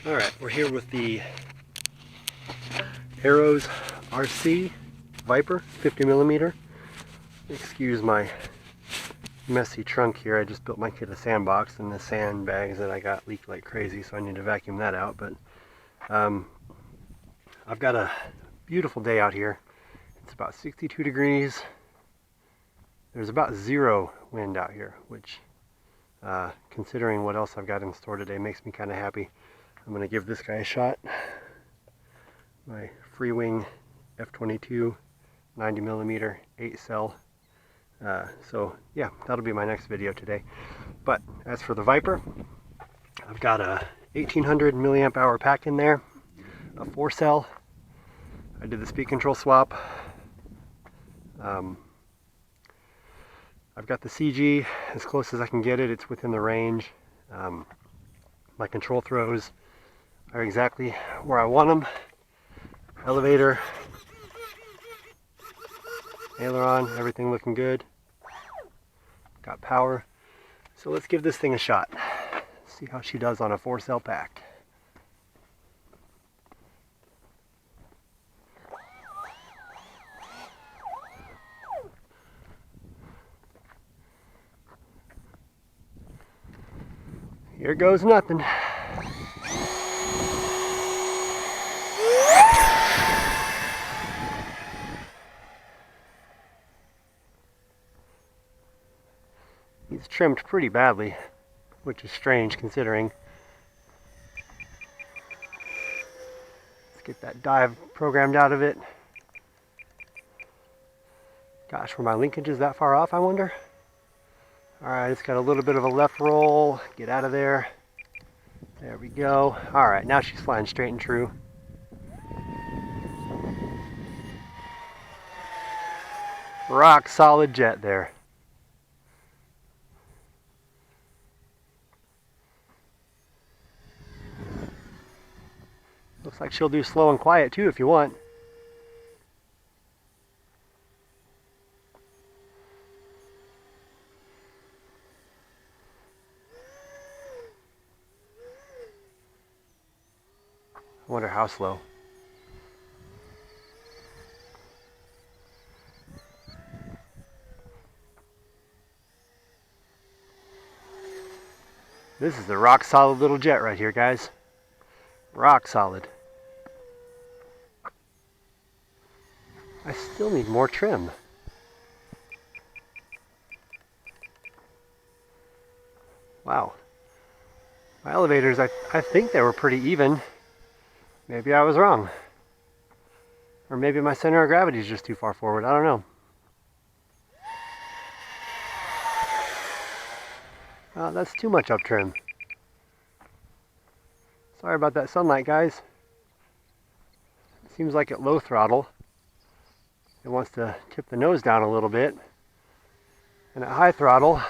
Alright, we're here with the Arrows RC Viper 50mm. Excuse my messy trunk here. I just built my kid a sandbox, and the sandbags that I got leaked like crazy, so I need to vacuum that out. But I've got a beautiful day out here. It's about 62 degrees. There's about 0 wind out here, which considering what else I've got in store today makes me kind of happy. I'm going to give this guy a shot. My Freewing F22 90mm 8-cell. So yeah, that'll be my next video today. But as for the Viper, I've got a 1800 milliamp hour pack in there, a 4-cell. I did the speed control swap. I've got the CG as close as I can get it. It's within the range. My control throws are exactly where I want them. Elevator, aileron, everything looking good. Got power. So let's give this thing a shot. See how she does on a 4-cell pack. Here goes nothing. He's trimmed pretty badly, which is strange considering. Let's get that dive programmed out of it. Gosh, were my linkages that far off, I wonder? Alright, it's got a little bit of a left roll. Get out of there. There we go. Alright, now she's flying straight and true. Rock solid jet there. Looks like she'll do slow and quiet too if you want. I wonder how slow. This is a rock solid little jet right here, guys. Rock solid. I still need more trim. Wow. My elevators, I think they were pretty even. Maybe I was wrong. Or maybe my center of gravity is just too far forward. I don't know. That's too much up trim. Sorry about that sunlight, guys. Seems like at low throttle, it wants to tip the nose down a little bit. And at high throttle,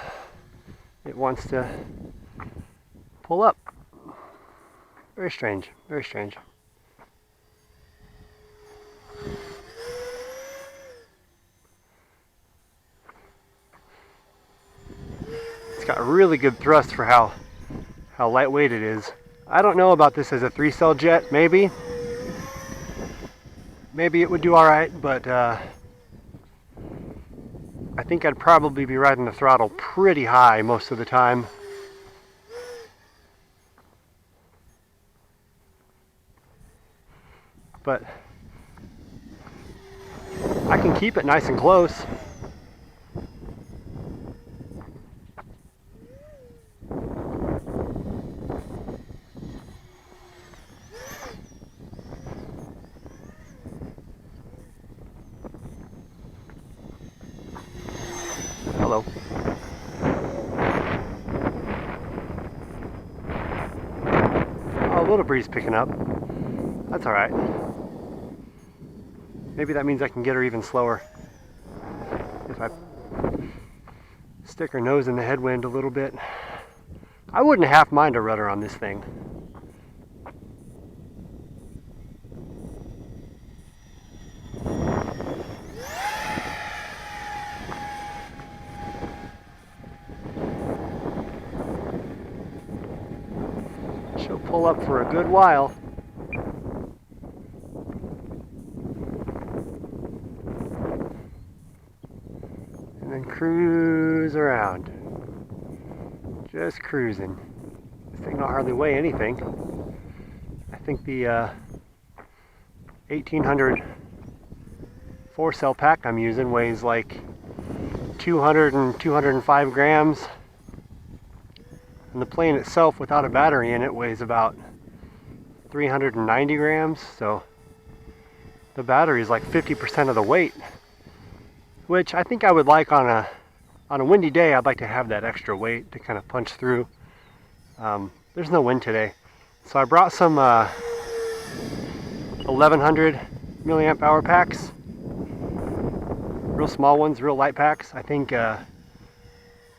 it wants to pull up. Very strange, very strange. It's got really good thrust for how lightweight it is. I don't know about this as a 3-cell jet, maybe. Maybe it would do alright, but I think I'd probably be riding the throttle pretty high most of the time. But I can keep it nice and close. Hello. Oh, a little breeze picking up. That's alright. Maybe that means I can get her even slower if I stick her nose in the headwind a little bit. I wouldn't half mind a rudder on this thing. pull up for a good while. And then cruise around. Just cruising. This thing don't hardly weigh anything. I think the 1800 4-cell pack I'm using weighs like 200 and 205 grams. And the plane itself without a battery in it weighs about 390 grams. So the battery is like 50% of the weight, which I think I would like on a windy day. I'd like to have that extra weight to kind of punch through. There's no wind today, so I brought some 1100 milliamp hour packs, real small ones, real light packs. I think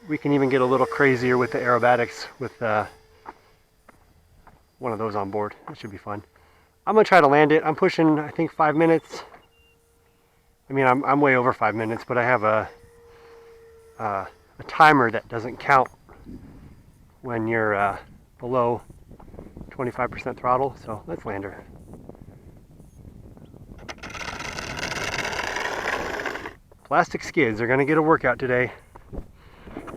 we can even get a little crazier with the aerobatics with one of those on board. It should be fun. I'm gonna try to land it. I'm pushing, I think, 5 minutes. I mean, I'm way over 5 minutes, but I have a timer that doesn't count when you're below 25% throttle. So let's land her. Plastic skids are gonna get a workout today.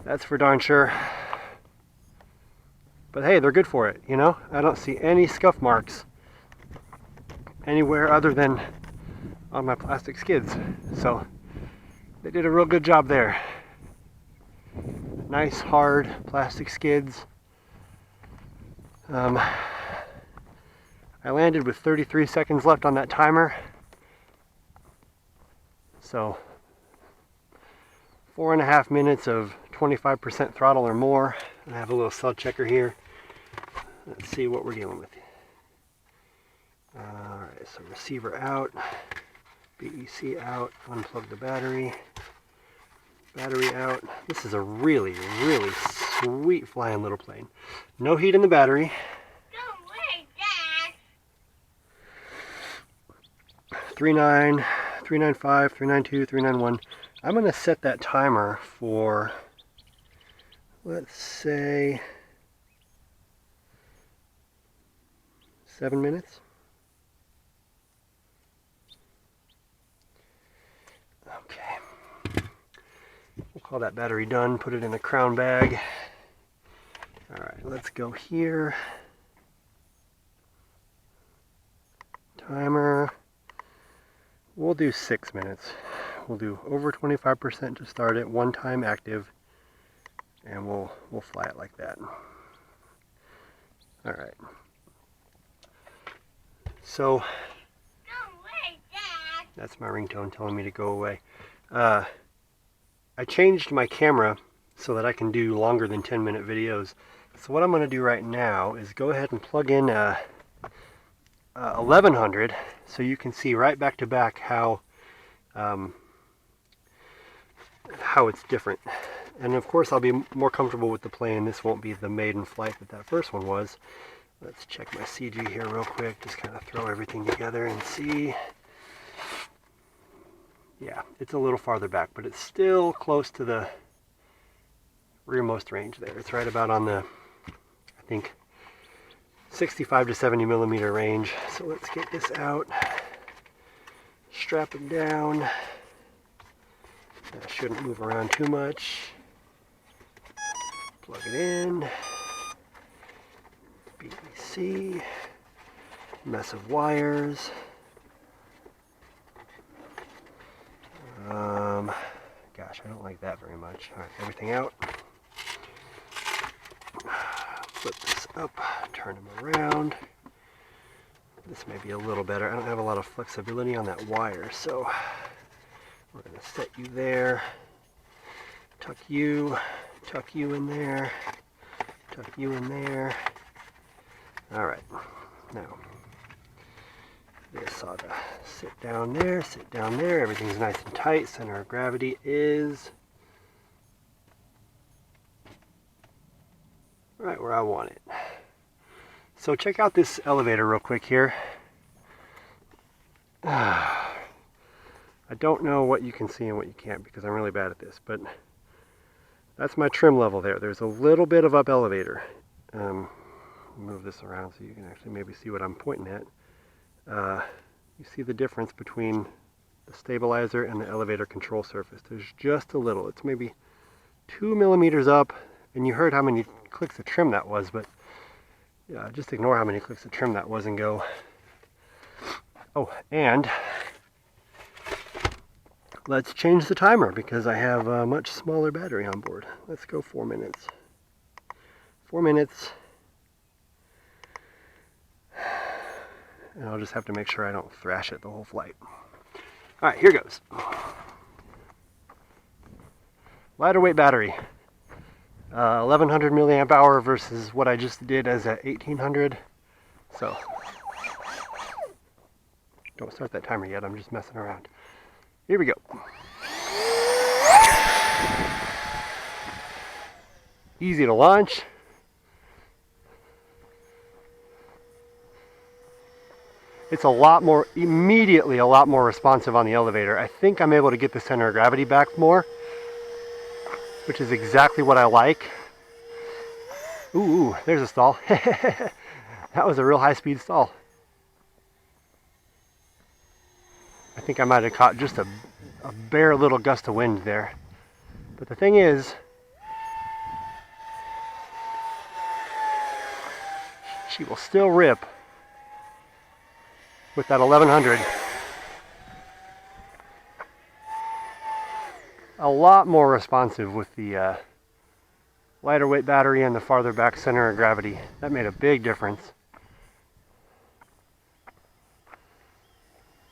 That's for darn sure. But hey, they're good for it, you know? I don't see any scuff marks anywhere other than on my plastic skids. So they did a real good job there. Nice hard plastic skids. I landed with 33 seconds left on that timer. So 4.5 minutes of 25% throttle or more. I have a little cell checker here. Let's see what we're dealing with. Alright, so receiver out, BEC out, unplug the battery, battery out. This is a really, really sweet flying little plane. No heat in the battery. Don't wait, Dad. 39, 395, 392, 391. I'm going to set that timer for, let's say, 7 minutes. Okay. We'll call that battery done, put it in the crown bag. Alright, let's go here. Timer. We'll do 6 minutes. We'll do over 25% to start it, one time active, and we'll fly it like that. Alright. So Don't wait, Dad. that's my ringtone telling me to go away. I changed my camera so that I can do longer than 10-minute videos. So what I'm going to do right now is go ahead and plug in 1100 so you can see right back to back how it's different. And of course I'll be more comfortable with the plane. This won't be the maiden flight that first one was. Let's check my CG here real quick, just kind of throw everything together and see. Yeah, it's a little farther back, but it's still close to the rearmost range there. It's right about on the, I think, 65 to 70 millimeter range. So let's get this out, strap it down. That shouldn't move around too much. Plug it in. BEC. Mess of wires. Gosh, I don't like that very much. All right, everything out. Flip this up, turn them around. This may be a little better. I don't have a lot of flexibility on that wire, so we're going to set you there. Tuck you in there, tuck you in there. All right, now this ought to sit down there, everything's nice and tight. Center of gravity is right where I want it. So check out this elevator real quick here. I don't know what you can see and what you can't because I'm really bad at this, but that's my trim level there. There's a little bit of up elevator. move this around so you can actually maybe see what I'm pointing at. You see the difference between the stabilizer and the elevator control surface. There's just a little. It's maybe 2 millimeters up, and you heard how many clicks of trim that was, but yeah, just ignore how many clicks of trim that was and go. Oh, and let's change the timer because I have a much smaller battery on board. Let's go 4 minutes. 4 minutes. And I'll just have to make sure I don't thrash it the whole flight. Alright, here goes. Lighter weight battery. 1100 milliamp hour versus what I just did as a 1800. So, don't start that timer yet, I'm just messing around. Here we go. Easy to launch. It's immediately a lot more responsive on the elevator. I think I'm able to get the center of gravity back more, which is exactly what I like. Ooh, there's a stall. That was a real high-speed stall. I think I might have caught just a bare little gust of wind there. But the thing is, she will still rip with that 1100. A lot more responsive with the lighter weight battery and the farther back center of gravity. That made a big difference.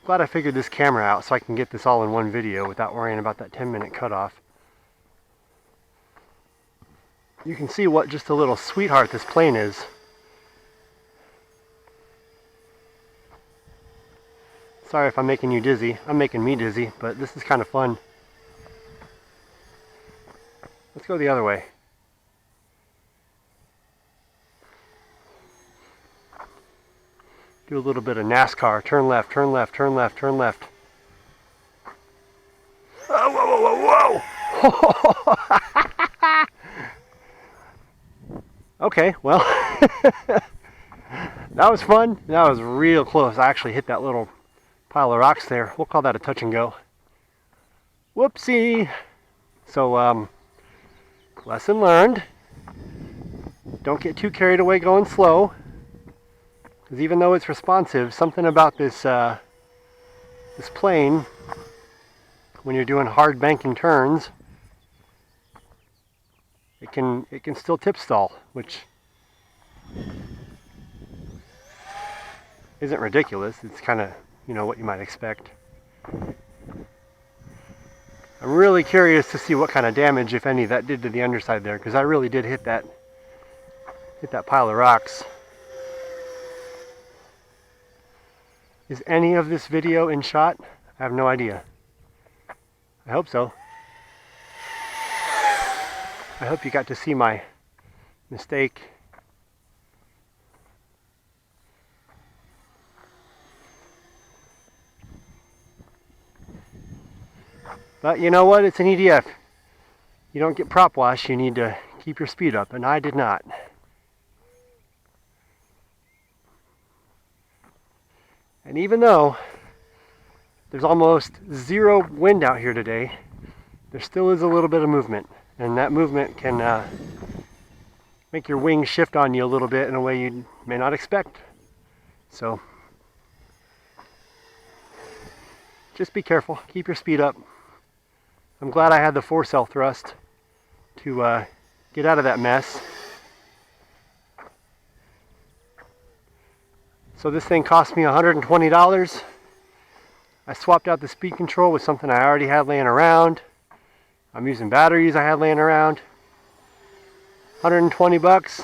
Glad I figured this camera out so I can get this all in one video without worrying about that 10-minute cutoff. You can see what just a little sweetheart this plane is. Sorry if I'm making you dizzy. I'm making me dizzy, but this is kind of fun. Let's go the other way. Do a little bit of NASCAR. Turn left, turn left, turn left, turn left. Oh, whoa, whoa, whoa, whoa! Okay, well, that was fun. That was real close. I actually hit that little pile of rocks there. We'll call that a touch and go. Whoopsie. So, lesson learned. Don't get too carried away going slow. Because even though it's responsive, something about this this plane, when you're doing hard banking turns, it can still tip stall, which isn't ridiculous. It's kind of, you know, what you might expect. I'm really curious to see what kind of damage, if any, that did to the underside there, because I really did hit that pile of rocks. Is any of this video in shot? I have no idea. I hope so. I hope you got to see my mistake. But you know what? It's an EDF. You don't get prop wash, you need to keep your speed up, and I did not. And even though there's almost zero wind out here today, there still is a little bit of movement. And that movement can make your wings shift on you a little bit in a way you may not expect. So just be careful, keep your speed up. I'm glad I had the 4-cell thrust to get out of that mess. So this thing cost me $120. I swapped out the speed control with something I already had laying around. I'm using batteries I had laying around. 120 bucks.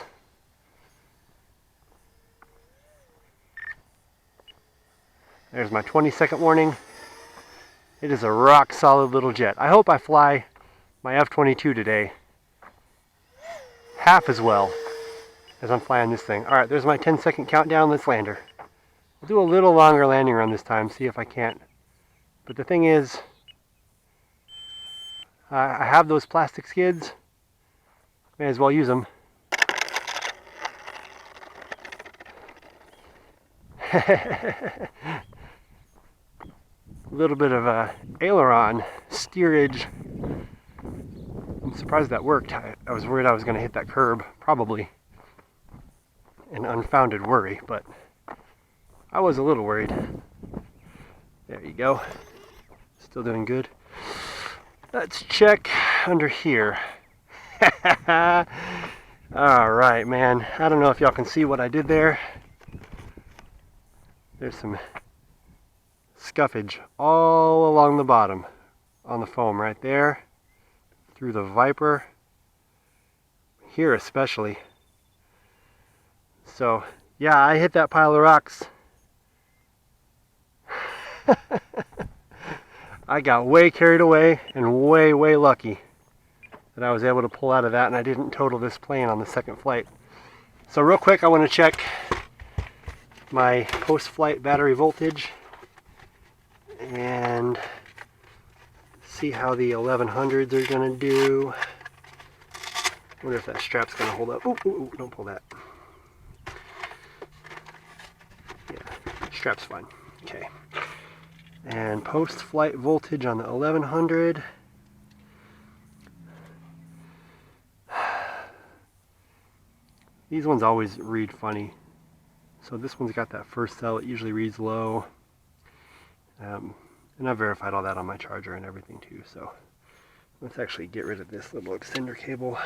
There's my 20-second warning. It is a rock solid little jet. I hope I fly my F-22 today half as well as I'm flying this thing. Alright, there's my 10-second countdown. Let's land her. I'll do a little longer landing run this time, see if I can't. But the thing is, I have those plastic skids. May as well use them. A little bit of a aileron steerage. I'm surprised that worked. I was worried I was going to hit that curb, probably. An unfounded worry, but I was a little worried. There you go. Still doing good. Let's check under here. Alright, man. I don't know if y'all can see what I did there. There's some scuffage all along the bottom on the foam right there, through the Viper, here especially. So, yeah, I hit that pile of rocks. I got way carried away and way lucky that I was able to pull out of that and I didn't total this plane on the second flight. So real quick, I want to check my post-flight battery voltage and see how the 1100s are going to do. Wonder if that strap's going to hold up. Ooh, don't pull that. Yeah, strap's fine. Okay. And post-flight voltage on the 1100. These ones always read funny. So this one's got that first cell, it usually reads low. And I verified all that on my charger and everything too, so let's actually get rid of this little extender cable.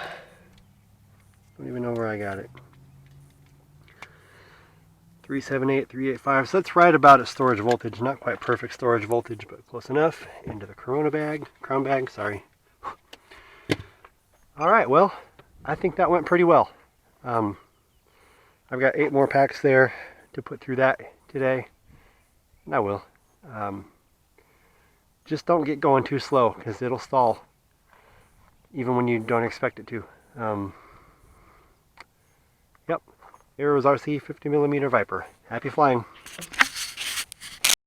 Don't even know where I got it. 378, 385, so that's right about at storage voltage. Not quite perfect storage voltage, but close enough. Into the crown bag, sorry. Alright, well, I think that went pretty well. I've got 8 more packs there to put through that today, and I will. Just don't get going too slow, because it'll stall, even when you don't expect it to. Yep, here was RC 50mm Viper. Happy flying.